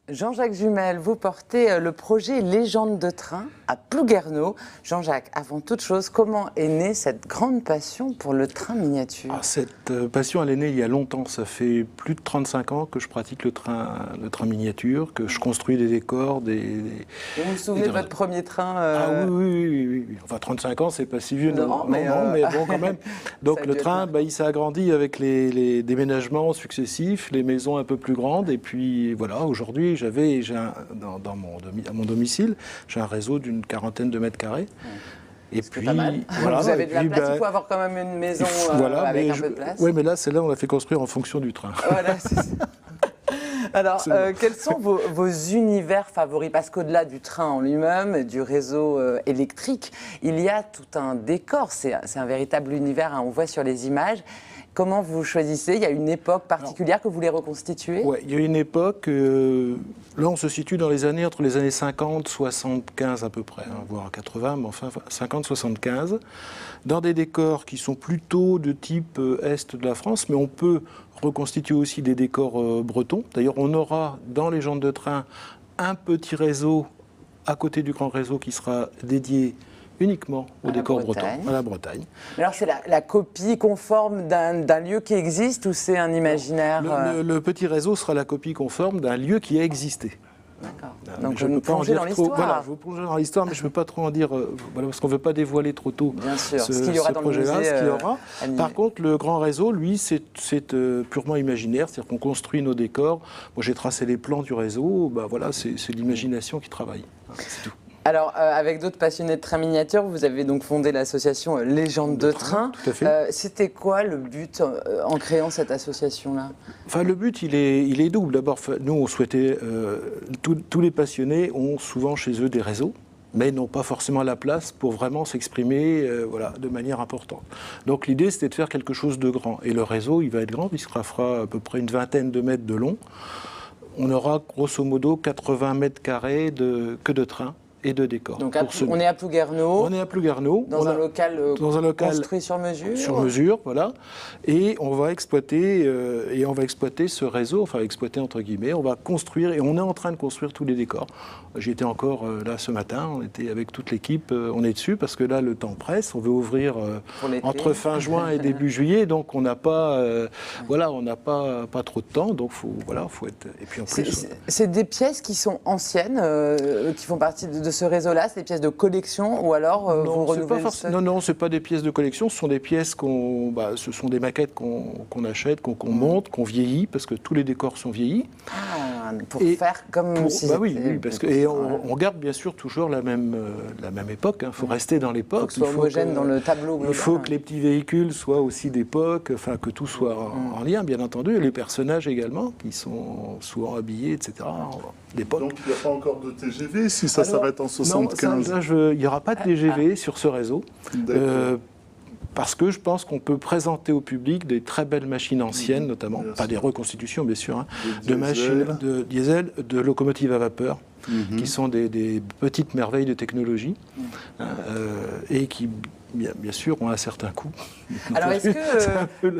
Jean-Jacques Jumel, vous portez le projet Légende de train à Plouguerneau. Jean-Jacques, avant toute chose, comment est née cette grande passion pour le train miniature? Cette passion, elle est née il y a longtemps. Ça fait plus de 35 ans que je pratique le train miniature, que je construis des décors, Vous vous souvenez de votre premier train Ah oui. Enfin, 35 ans, c'est pas si vieux. Non, mais bon, quand même. Donc le train, il s'est agrandi avec les déménagements successifs, les maisons un peu plus grandes. Et puis voilà, aujourd'hui, à mon domicile, j'ai un réseau d'une quarantaine de mètres carrés. Et puis, pas mal. Voilà, vous avez de la place, il faut avoir quand même une maison avec un peu de place. Oui, mais là, celle-là, on l'a fait construire en fonction du train. Voilà, c'est ça. Alors, quels sont vos univers favoris? Parce qu'au-delà du train en lui-même, du réseau électrique, il y a tout un décor. C'est un véritable univers, hein, on voit sur les images. Comment vous choisissez? Il y a une époque particulière que vous voulez reconstituer? Oui, il y a une époque, là on se situe dans les années, entre les années 50, 75 à peu près, hein, voire 80, mais enfin 50, 75, dans des décors qui sont plutôt de type est de la France, mais on peut reconstituer aussi des décors bretons. D'ailleurs, on aura dans les Légendes de train un petit réseau à côté du grand réseau qui sera dédié uniquement au décor breton, à la Bretagne. Mais alors c'est la copie conforme d'un lieu qui existe ou c'est un imaginaire? Le petit réseau sera la copie conforme d'un lieu qui a existé. D'accord. Donc je ne peux pas en dire trop. Voilà, je vous plonge dans l'histoire, mais je ne peux pas trop en dire, voilà, parce qu'on ne veut pas dévoiler trop tôt ce projet-là, ce qu'il y aura. Par contre, le grand réseau, lui, c'est purement imaginaire, c'est-à-dire qu'on construit nos décors. Moi, j'ai tracé les plans du réseau, voilà, c'est l'imagination qui travaille. C'est tout. Alors, avec d'autres passionnés de train miniature, vous avez donc fondé l'association Légende de train. Tout à fait. C'était quoi le but en créant cette association-là? Enfin, le but, il est double. D'abord, nous, on souhaitait... tous les passionnés ont souvent chez eux des réseaux, mais n'ont pas forcément la place pour vraiment s'exprimer de manière importante. Donc l'idée, c'était de faire quelque chose de grand. Et le réseau, il va être grand, puisqu'il fera à peu près une vingtaine de mètres de long. On aura grosso modo 80 mètres carrés que de trains et de décors. Donc on est à Plouguerneau. On est à Plouguerneau. Dans un local construit sur mesure. Sur mesure, voilà. Et on va exploiter ce réseau, enfin exploiter entre guillemets. On va construire et on est en train de construire tous les décors. J'étais encore là ce matin, on était avec toute l'équipe, on est dessus parce que là le temps presse. On veut ouvrir entre fin juin et début juillet, donc on n'a pas, pas trop de temps. Donc faut être. Et puis en plus, c'est des pièces qui sont anciennes, qui font partie de ce réseau-là, c'est des pièces de collection ou alors vous renouvelez le stock? Non, c'est pas des pièces de collection, ce sont des pièces ce sont des maquettes qu'on achète, qu'on monte, qu'on vieillit, parce que tous les décors sont vieillis. Ah, pour faire comme si oui, parce que et on garde bien sûr toujours la même époque. Il faut rester dans l'époque. Il faut que ce soit homogène dans le tableau global. Il faut que les petits véhicules soient aussi d'époque, enfin que tout soit en lien, bien entendu. Et les personnages également, qui sont souvent habillés, etc. d'époque. Donc il n'y a pas encore de TGV si ça s'arrête en 75? Non, il n'y aura pas de TGV sur ce réseau. Parce que je pense qu'on peut présenter au public des très belles machines anciennes, notamment, pas des reconstitutions bien sûr, hein, de machines de diesel, de locomotives à vapeur, qui sont des petites merveilles de technologie, et qui, bien sûr, ont un certain coût. Alors, est-ce que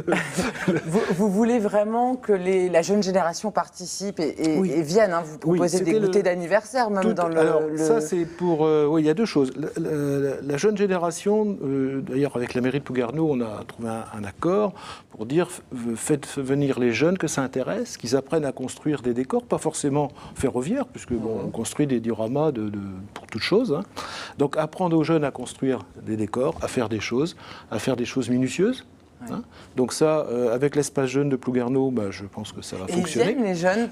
vous voulez vraiment que la jeune génération participe et vienne, hein, vous proposez des goûters d'anniversaire même dans le... Alors, ça, c'est pour... oui, il y a deux choses. La jeune génération, d'ailleurs, avec la mairie de Plouguerneau, on a trouvé un accord pour dire, faites venir les jeunes que ça intéresse, qu'ils apprennent à construire des décors, pas forcément ferroviaires, puisque on construit des dioramas pour toutes choses. Hein. Donc, apprendre aux jeunes à construire des décors, à faire des choses minutieuses. Ouais. Hein. Donc ça, avec l'espace jeune de Plouguerneau, je pense que ça va fonctionner. Ils viennent, les jeunes.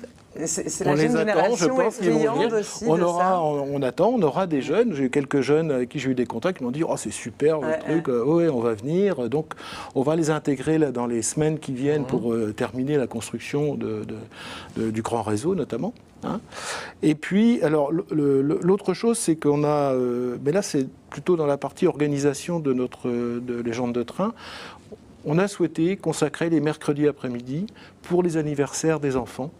C'est la on jeune les attend, je pense qu'ils vont venir. Aussi on aura des jeunes. J'ai eu quelques jeunes avec qui j'ai eu des contacts qui m'ont dit « Oh, c'est super le truc, on va venir ». Donc, on va les intégrer là, dans les semaines qui viennent pour terminer la construction du grand réseau, notamment. Hein. Et puis, alors, l'autre chose, c'est qu'on a... mais là, c'est plutôt dans la partie organisation de Légende de train. On a souhaité consacrer les mercredis après-midi pour les anniversaires des enfants.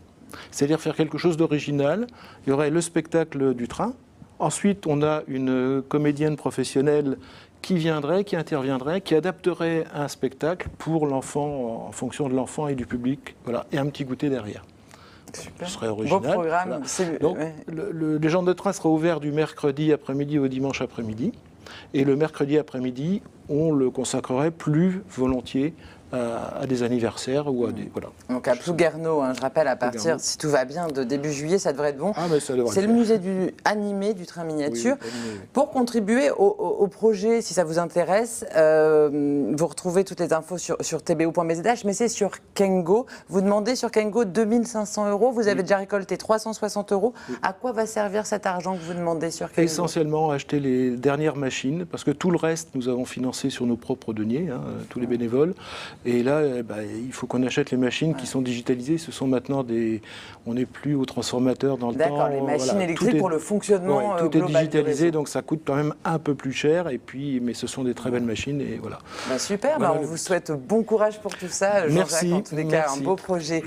C'est-à-dire faire quelque chose d'original. Il y aurait le spectacle du train. Ensuite, on a une comédienne professionnelle qui viendrait, qui interviendrait, qui adapterait un spectacle pour l'enfant, en fonction de l'enfant et du public. Voilà, et un petit goûter derrière. Super. Ce serait original. Beau programme. Voilà. Donc, les gens de train sera ouvert du mercredi après-midi au dimanche après-midi. Et le mercredi après-midi, on le consacrerait plus volontiers à des anniversaires ou à des... Voilà. Donc à Plouguerneau, hein, je rappelle, à partir, si tout va bien, de début juillet, ça devrait être bon. Ah, mais ça devrait C'est le musée animé du train miniature. Oui, animé, oui. Pour contribuer au projet, si ça vous intéresse, vous retrouvez toutes les infos sur tbo.bzh, mais c'est sur Kengo. Vous demandez sur Kengo 2500 €, vous avez déjà récolté 360 €. Oui. À quoi va servir cet argent que vous demandez sur Kengo? Essentiellement acheter les dernières machines, parce que tout le reste, nous avons financé sur nos propres deniers, hein, tous les bénévoles. Et là, il faut qu'on achète les machines qui sont digitalisées. Ce sont maintenant on n'est plus au transformateur dans le temps. D'accord, les machines électriques pour le fonctionnement tout global est digitalisé, donc ça coûte quand même un peu plus cher. Mais ce sont des très belles machines et voilà. Super, voilà on vous souhaite bon courage pour tout ça. Merci. Jean-Jacques, en tous les cas, un beau projet.